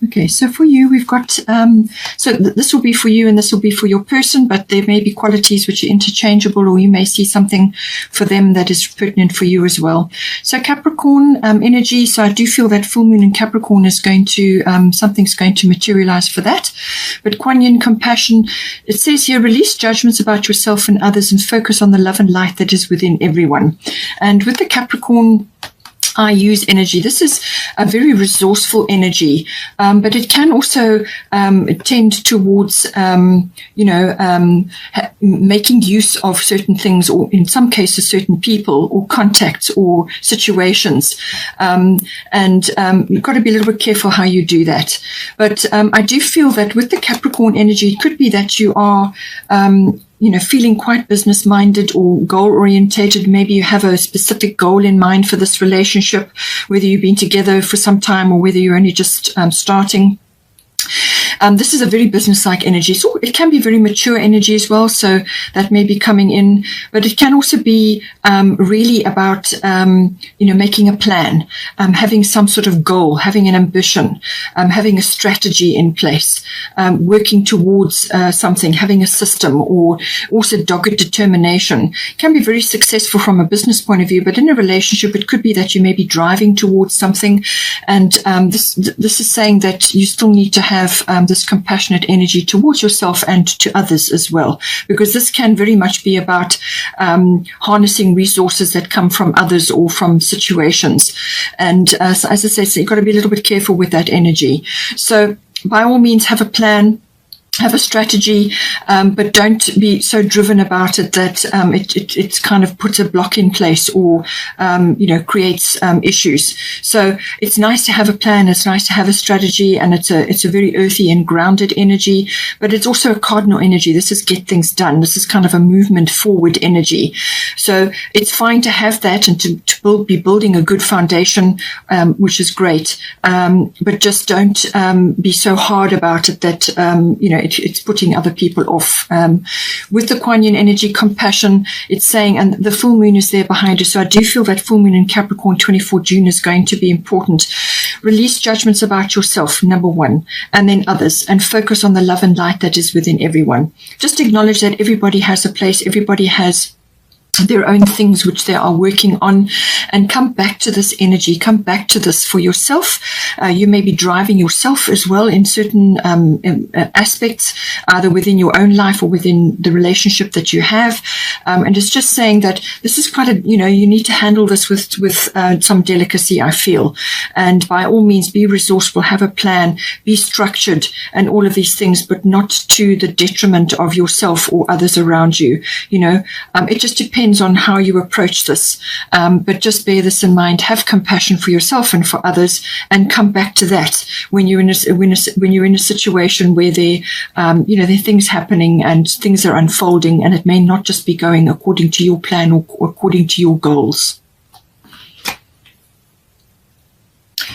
Okay, so for you, we've got, this will be for you and this will be for your person, but there may be qualities which are interchangeable, or you may see something for them that is pertinent for you as well. So Capricorn energy, so I do feel that full moon in Capricorn is going to, something's going to materialize for that. But Kuan Yin compassion, it says here, release judgments about yourself and others and focus on the love and light that is within everyone. And with the Capricorn I use energy, this is a very resourceful energy, but it can also tend towards, making use of certain things, or in some cases, certain people or contacts or situations. You've got to be a little bit careful how you do that. But I do feel that with the Capricorn energy, it could be that you are feeling quite business-minded or goal-orientated. Maybe you have a specific goal in mind for this relationship, whether you've been together for some time or whether you're only just starting. This is a very business-like energy. So it can be very mature energy as well. So that may be coming in, but it can also be really about, making a plan, having some sort of goal, having an ambition, having a strategy in place, working towards something, having a system, or also dogged determination. It can be very successful from a business point of view, but in a relationship, it could be that you may be driving towards something. And this is saying that you still need to have this compassionate energy towards yourself and to others as well, because this can very much be about harnessing resources that come from others or from situations. And so as I say, so you've got to be a little bit careful with that energy. So by all means, have a plan, have a strategy, but don't be so driven about it that it's kind of puts a block in place or creates issues. So it's nice to have a plan, it's nice to have a strategy, and it's a very earthy and grounded energy, but it's also a cardinal energy. This is get things done. This is kind of a movement forward energy. So it's fine to have that and to be building a good foundation, which is great. But just don't be so hard about it that it's putting other people off. With the Kuan Yin energy, compassion, it's saying, and the full moon is there behind us. So I do feel that full moon in Capricorn, 24 June, is going to be important. Release judgments about yourself, number one, and then others, and focus on the love and light that is within everyone. Just acknowledge that everybody has a place, everybody has their own things which they are working on, and come back to this energy, come back to this for yourself. You may be driving yourself as well in certain aspects, either within your own life or within the relationship that you have. And it's just saying that this is quite you need to handle this with some delicacy, I feel. And by all means, be resourceful, have a plan, be structured, and all of these things, but not to the detriment of yourself or others around you. It just depends on how you approach this, but just bear this in mind. Have compassion for yourself and for others, and come back to that when you're in a situation where there are things happening and things are unfolding, and it may not just be going according to your plan or according to your goals.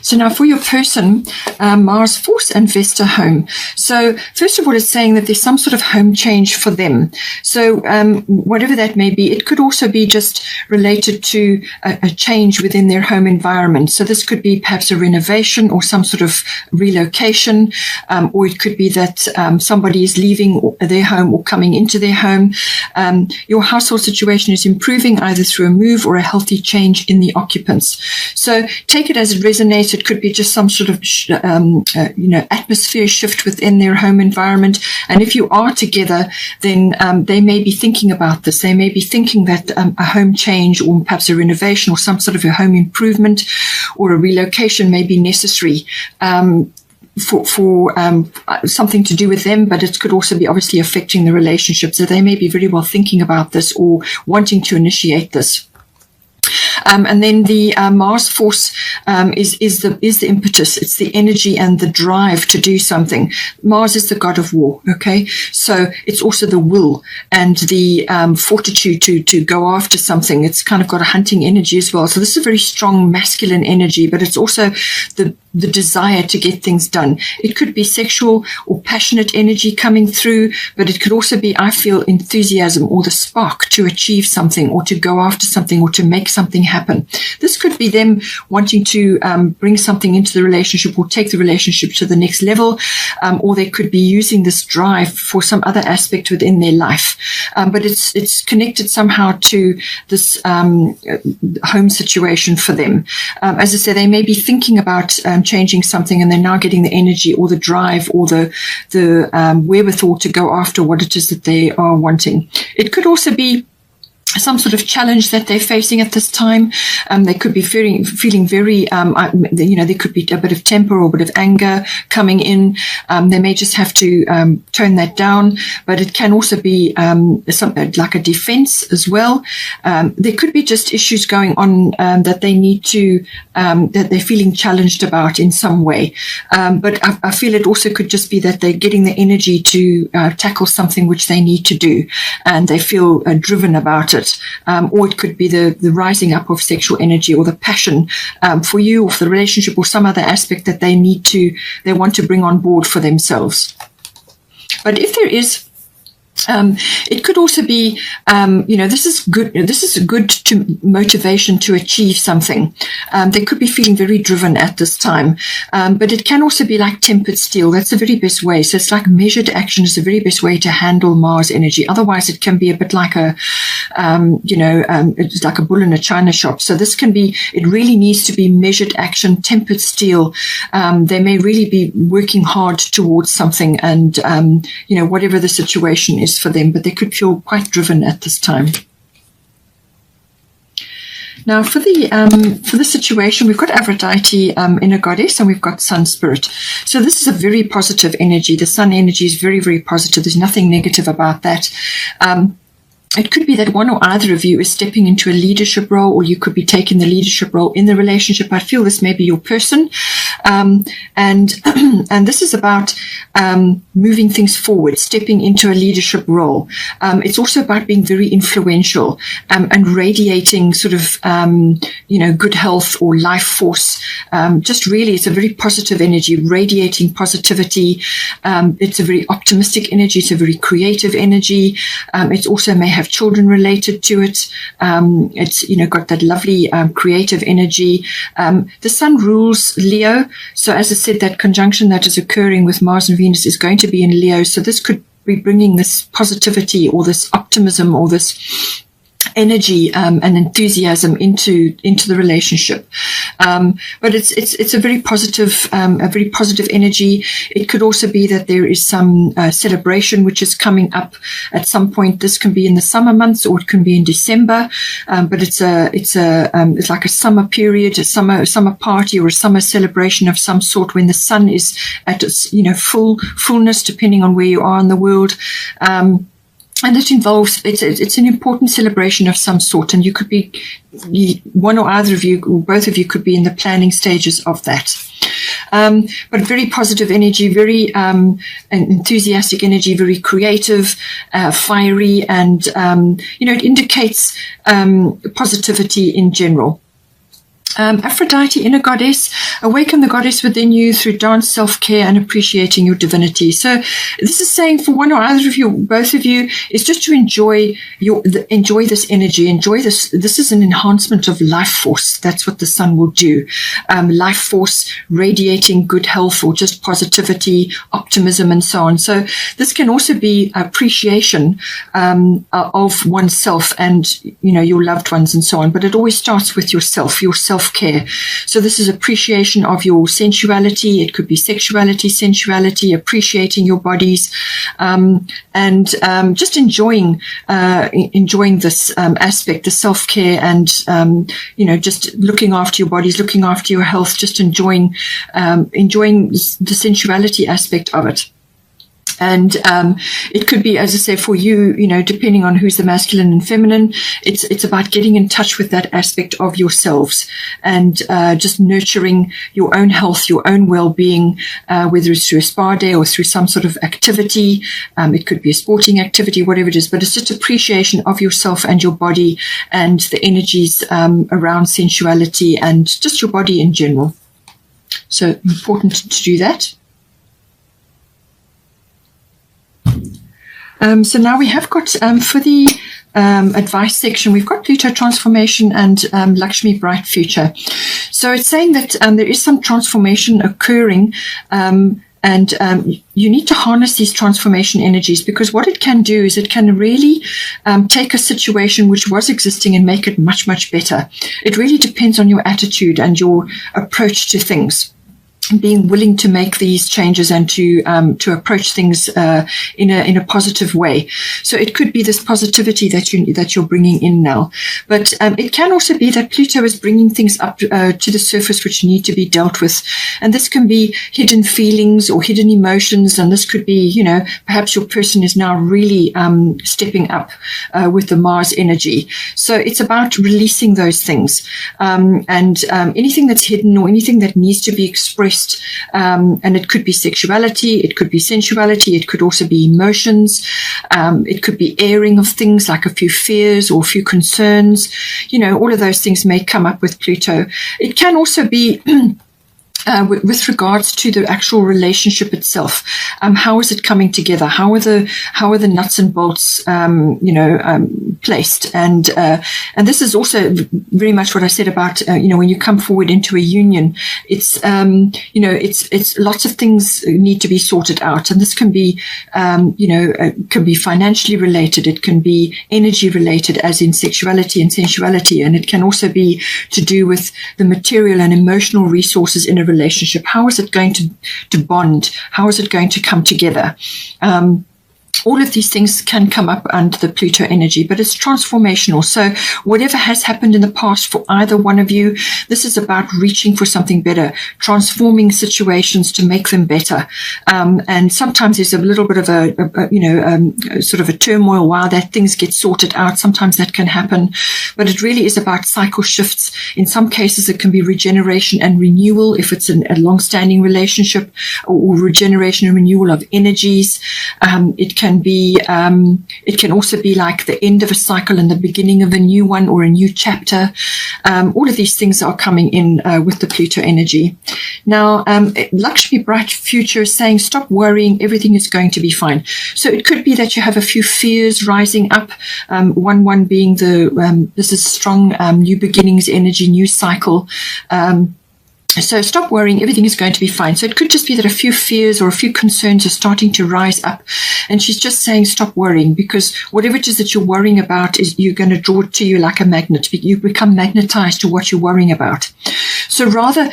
So now for your person, Mars Force and Vesta home. So first of all, it's saying that there's some sort of home change for them. So whatever that may be, it could also be just related to a change within their home environment. So this could be perhaps a renovation or some sort of relocation, or it could be that somebody is leaving their home or coming into their home. Your household situation is improving either through a move or a healthy change in the occupants. So take it as it resonates. It could be just some sort of, atmosphere shift within their home environment. And if you are together, then they may be thinking about this. They may be thinking that a home change or perhaps a renovation or some sort of a home improvement or a relocation may be necessary for something to do with them, but it could also be obviously affecting the relationship. So they may be very well thinking about this or wanting to initiate this. And then the Mars Force is the impetus. It's the energy and the drive to do something. Mars is the god of war, okay? So it's also the will and the fortitude to go after something. It's kind of got a hunting energy as well. So this is a very strong masculine energy, but it's also the desire to get things done. It could be sexual or passionate energy coming through, but it could also be, I feel, enthusiasm or the spark to achieve something or to go after something or to make something something happen. This could be them wanting to bring something into the relationship or take the relationship to the next level, or they could be using this drive for some other aspect within their life. But it's connected somehow to this home situation for them. As I say, they may be thinking about changing something, and they're now getting the energy or the drive or the wherewithal to go after what it is that they are wanting. It could also be some sort of challenge that they're facing at this time. They could be feeling very, there could be a bit of temper or a bit of anger coming in. They may just have to tone that down, but it can also be something like a defense as well. There could be just issues going on that they need to, that they're feeling challenged about in some way. But I feel it also could just be that they're getting the energy to tackle something which they need to do, and they feel driven about it. Or it could be the rising up of sexual energy or the passion for you or for the relationship or some other aspect that they want to bring on board for themselves. But if there is, it could also be, this is good. This is good to motivation to achieve something. They could be feeling very driven at this time, but it can also be like tempered steel. That's the very best way. So it's like measured action is the very best way to handle Mars energy. Otherwise, it can be a bit like it's like a bull in a china shop. So this can be. It really needs to be measured action, tempered steel. They may really be working hard towards something, and whatever the situation is for them, but they could feel quite driven at this time. Now, for the situation, we've got Aphrodite, inner goddess, and we've got Sun spirit. So this is a very positive energy. The Sun energy is very, very positive. There's nothing negative about that. It could be that one or either of you is stepping into a leadership role, or you could be taking the leadership role in the relationship. I feel this may be your person. And this is about moving things forward, stepping into a leadership role. It's also about being very influential and radiating sort of, good health or life force. Just really, it's a very positive energy, radiating positivity. It's a very optimistic energy. It's a very creative energy. It also may have children related to it. It's, got that lovely creative energy. The Sun rules Leo. So as I said, that conjunction that is occurring with Mars and Venus is going to be in Leo. So this could be bringing this positivity or this optimism or this energy and enthusiasm into the relationship, but it's a very positive energy. It could also be that there is some celebration which is coming up at some point. This can be in the summer months, or it can be in December. But it's like a summer period, a summer party, or a summer celebration of some sort when the Sun is at its fullness, depending on where you are in the world. And it involves, it's an important celebration of some sort, and you could be, one or either of you, or both of you could be in the planning stages of that. But very positive energy, very enthusiastic energy, very creative, fiery, and, it indicates positivity in general. Aphrodite, inner goddess, awaken the goddess within you through dance, self-care, and appreciating your divinity. So this is saying for one or either of you, both of you, is just to enjoy this energy, enjoy this. This is an enhancement of life force. That's what the Sun will do. Life force radiating good health or just positivity, optimism, and so on. So this can also be appreciation of oneself and, your loved ones and so on. But it always starts with yourself, your self-care. So this is appreciation of your sensuality. It could be sexuality, sensuality, appreciating your bodies, and just enjoying this aspect, the self-care, and just looking after your bodies, looking after your health, just enjoying the sensuality aspect of it. And it could be, as I say, for you, depending on who's the masculine and feminine, it's about getting in touch with that aspect of yourselves and just nurturing your own health, your own well-being, whether it's through a spa day or through some sort of activity. It could be a sporting activity, whatever it is, but it's just appreciation of yourself and your body and the energies around sensuality and just your body in general. So important to do that. So now we have got for the advice section, we've got Pluto transformation and Lakshmi bright future. So it's saying that there is some transformation occurring, and you need to harness these transformation energies, because what it can do is it can really take a situation which was existing and make it much, much better. It really depends on your attitude and your approach to things, being willing to make these changes and to approach things in a positive way. So it could be this positivity that you're bringing in now, but it can also be that Pluto is bringing things up to the surface which need to be dealt with, and this can be hidden feelings or hidden emotions, and this could be, perhaps your person is now really stepping up with the Mars energy. So it's about releasing those things, and anything that's hidden or anything that needs to be expressed. And it could be sexuality, it could be sensuality, it could also be emotions, it could be airing of things like a few fears or a few concerns. All of those things may come up with Pluto. It can also be with regards to the actual relationship itself. How is it coming together? How are the nuts and bolts placed? And this is also very much what I said about when you come forward into a union, it's it's lots of things need to be sorted out, and this can be can be financially related, it can be energy related, as in sexuality and sensuality, and it can also be to do with the material and emotional resources in a relationship. How is it going to bond? How is it going to come together? All of these things can come up under the Pluto energy, but it's transformational. So whatever has happened in the past for either one of you, this is about reaching for something better, transforming situations to make them better. And sometimes there's a little bit of a sort of a turmoil while that things get sorted out. Sometimes that can happen, but it really is about cycle shifts. In some cases, it can be regeneration and renewal if it's a long-standing relationship, or regeneration and renewal of energies. It can also be like the end of a cycle and the beginning of a new one, or a new chapter. All of these things are coming in with the Pluto energy. Now, Lakshmi bright future is saying, stop worrying, everything is going to be fine. So it could be that you have a few fears rising up. One being this is strong new beginnings energy, new cycle. So stop worrying, everything is going to be fine. So it could just be that a few fears or a few concerns are starting to rise up. And she's just saying, stop worrying, because whatever it is that you're worrying about, is you're going to draw it to you like a magnet. You become magnetized to what you're worrying about. So rather,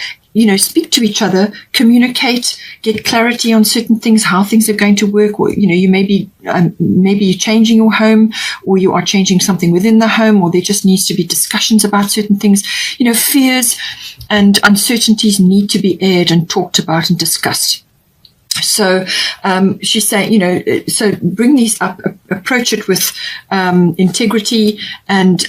speak to each other, communicate, get clarity on certain things, how things are going to work. Or, you maybe you're changing your home, or you are changing something within the home, or there just needs to be discussions about certain things. Fears and uncertainties need to be aired and talked about and discussed. So she's saying, so bring these up, approach it with integrity and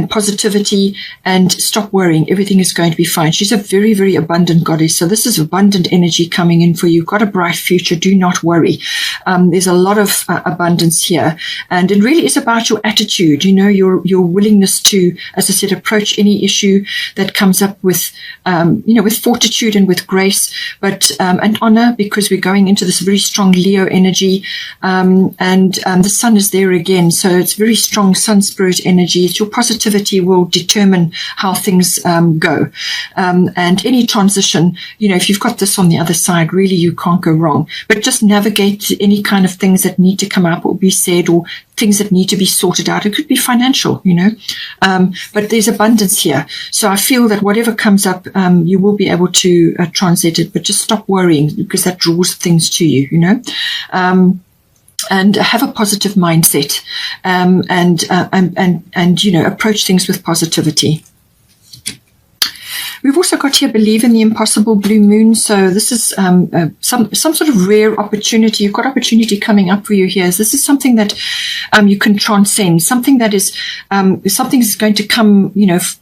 positivity, and stop worrying. Everything is going to be fine. She's a very, very abundant goddess. So this is abundant energy coming in for you. You've got a bright future. Do not worry. There's a lot of abundance here, and it really is about your attitude. Your willingness to, as I said, approach any issue that comes up with with fortitude and with grace, but and honor, because we're going into this very strong Leo energy, and the sun is there again, so it's very strong sun spirit energy. It's your positivity will determine how things go, and any transition, if you've got this on the other side, really you can't go wrong. But just navigate any kind of things that need to come up or be said, or things that need to be sorted out. It could be financial, but there's abundance here. So I feel that whatever comes up, you will be able to translate it, but just stop worrying, because that draws things to you, and have a positive mindset, and approach things with positivity. We've also got here, believe in the impossible, blue moon. So this is some sort of rare opportunity. You've got opportunity coming up for you here. This is something that you can transcend, something that is something is going to come,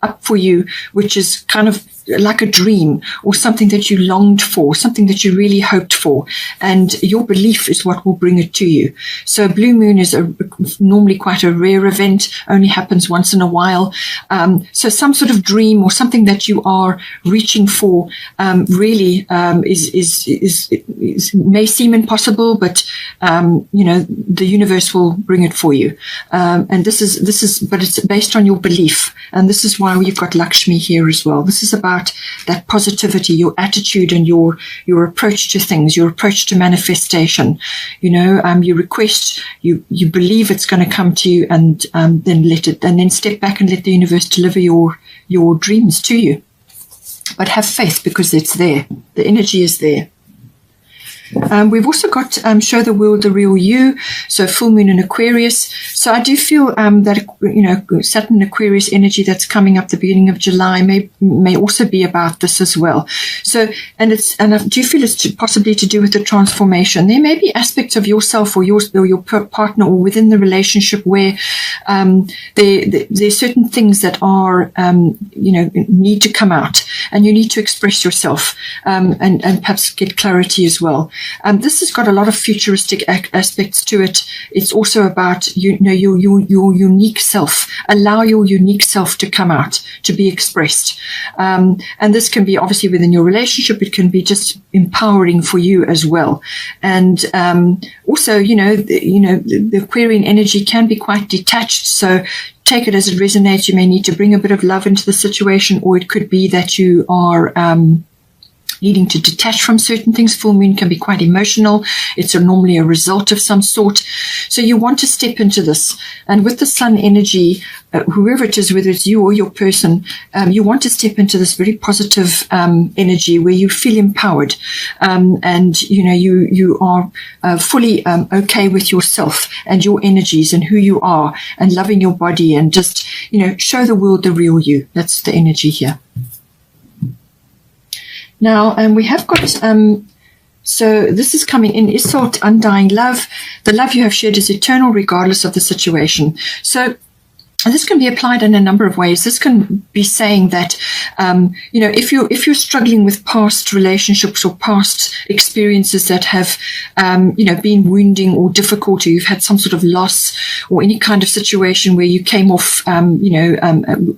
up for you, which is kind of like a dream or something that you longed for, something that you really hoped for, and your belief is what will bring it to you. So blue moon is normally quite a rare event, only happens once in a while. So some sort of dream or something that you are reaching for really may seem impossible, but the universe will bring it for you. And this is, but it's based on your belief, and this is why we've got Lakshmi here as well. This is about that positivity, your attitude, and your approach to things, your approach to manifestation. You request, you believe it's going to come to you, and then step back and let the universe deliver your dreams to you. But have faith, because it's there. The energy is there. We've also got Show the World the Real You, so full moon in Aquarius. So I do feel that Saturn Aquarius energy that's coming up the beginning of July may also be about this as well. So and I do feel it's possibly to do with the transformation. There may be aspects of yourself or your partner or within the relationship where there's certain things that are need to come out, and you need to express yourself and perhaps get clarity as well. This has got a lot of futuristic aspects to it. It's also about your unique self. Allow your unique self to come out, to be expressed. And this can be obviously within your relationship. It can be just empowering for you as well. And also, the Aquarian energy can be quite detached. So take it as it resonates. You may need to bring a bit of love into the situation, or it could be that you are needing to detach from certain things. Full moon can be quite emotional. It's normally a result of some sort. So you want to step into this. And with the sun energy, whoever it is, whether it's you or your person, you want to step into this very positive energy where you feel empowered. And you are fully okay with yourself and your energies and who you are, and loving your body, and just, show the world the real you. That's the energy here. Now, we have got, so this is coming in, Isolde, undying love. The love you have shared is eternal regardless of the situation. So this can be applied in a number of ways. This can be saying that, if you're struggling with past relationships or past experiences that have, been wounding or difficult, or you've had some sort of loss or any kind of situation where you came off,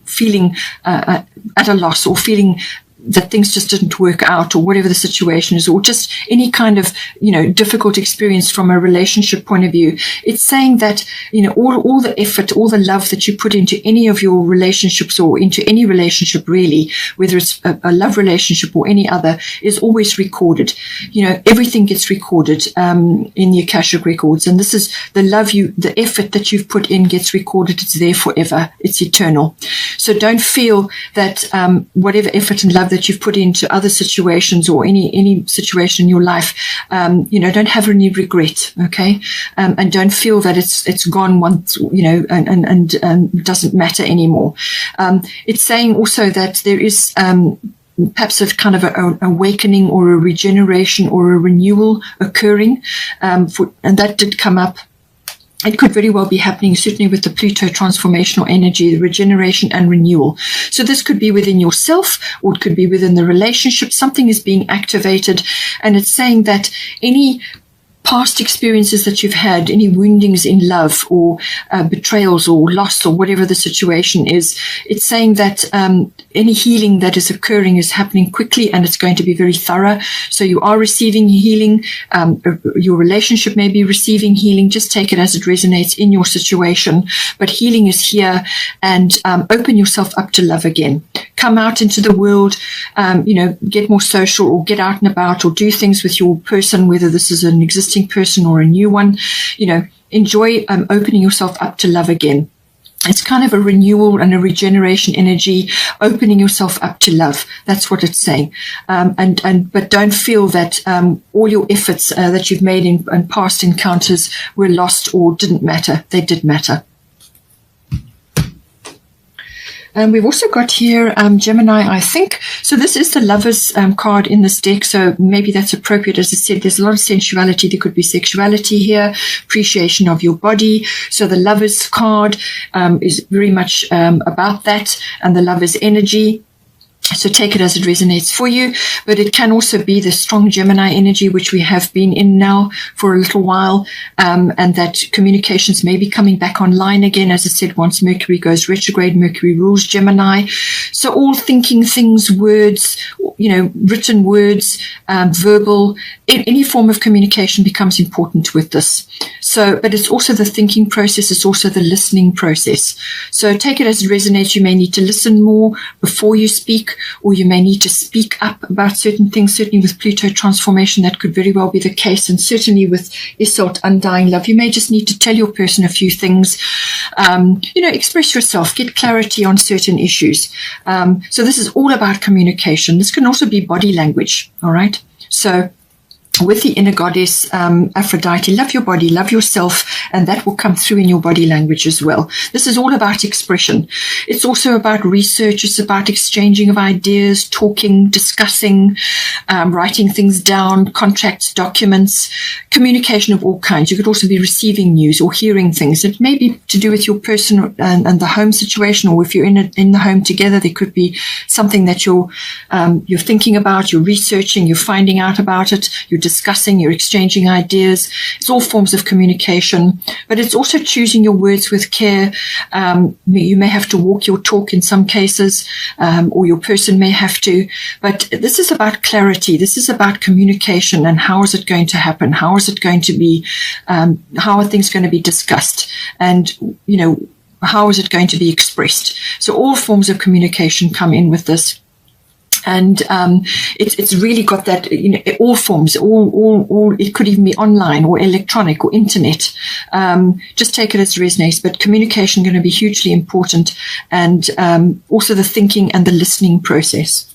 feeling at a loss, or feeling that things just didn't work out, or whatever the situation is, or just any kind of, difficult experience from a relationship point of view. It's saying that, all the effort, all the love that you put into any of your relationships, or into any relationship really, whether it's a love relationship or any other, is always recorded. Everything gets recorded in the Akashic records. And this is the love the effort that you've put in gets recorded. It's there forever. It's eternal. So don't feel that whatever effort and love that you've put into other situations, or any situation in your life, don't have any regret, okay? And don't feel that it's gone once, and doesn't matter anymore. It's saying also that there is perhaps a kind of an awakening or a regeneration or a renewal occurring, and that did come up. It could very well be happening, certainly with the Pluto transformational energy, the regeneration and renewal. So this could be within yourself, or it could be within the relationship. Something is being activated, and it's saying that any past experiences that you've had, any woundings in love, or betrayals or loss, or whatever the situation is, it's saying that any healing that is occurring is happening quickly, and it's going to be very thorough. So you are receiving healing. Your relationship may be receiving healing. Just take it as it resonates in your situation. But healing is here, and open yourself up to love again. Come out into the world, get more social, or get out and about, or do things with your person, whether this is an existing person or a new one. Enjoy opening yourself up to love again. It's kind of a renewal and a regeneration energy, opening yourself up to love. That's what it's saying. But don't feel that all your efforts that you've made in past encounters were lost or didn't matter. They did matter. We've also got here Gemini, I think. So this is the Lovers card in this deck. So maybe that's appropriate. As I said, there's a lot of sensuality. There could be sexuality here, appreciation of your body. So the Lovers card is very much about that, and the Lovers energy. So take it as it resonates for you, but it can also be the strong Gemini energy, which we have been in now for a little while, and that communications may be coming back online again. As I said, once Mercury goes retrograde, Mercury rules Gemini. So all thinking things, words, written words, verbal, any form of communication becomes important with this. So, but it's also the thinking process. It's also the listening process. So take it as it resonates. You may need to listen more before you speak, or you may need to speak up about certain things. Certainly with Pluto transformation, that could very well be the case. And certainly with Isolde undying love, you may just need to tell your person a few things, express yourself, get clarity on certain issues. So this is all about communication. This can also be body language. All right. So with the inner goddess, Aphrodite, love your body, love yourself, and that will come through in your body language as well. This is all about expression. It's also about research. It's about exchanging of ideas, talking, discussing, writing things down, contracts, documents, communication of all kinds. You could also be receiving news or hearing things. It may be to do with your person and the home situation, or if you're in the home together, there could be something that you're thinking about, you're researching, you're finding out about it, you're discussing, you're exchanging ideas. It's all forms of communication, but it's also choosing your words with care. You may have to walk your talk in some cases, or your person may have to, but this is about clarity. This is about communication, and how is it going to happen? How is it going to be, how are things going to be discussed? And, how is it going to be expressed? So all forms of communication come in with this. And it's really got that, all forms, all. It could even be online or electronic or internet. Just take it as it resonates. But communication going to be hugely important, and also the thinking and the listening process.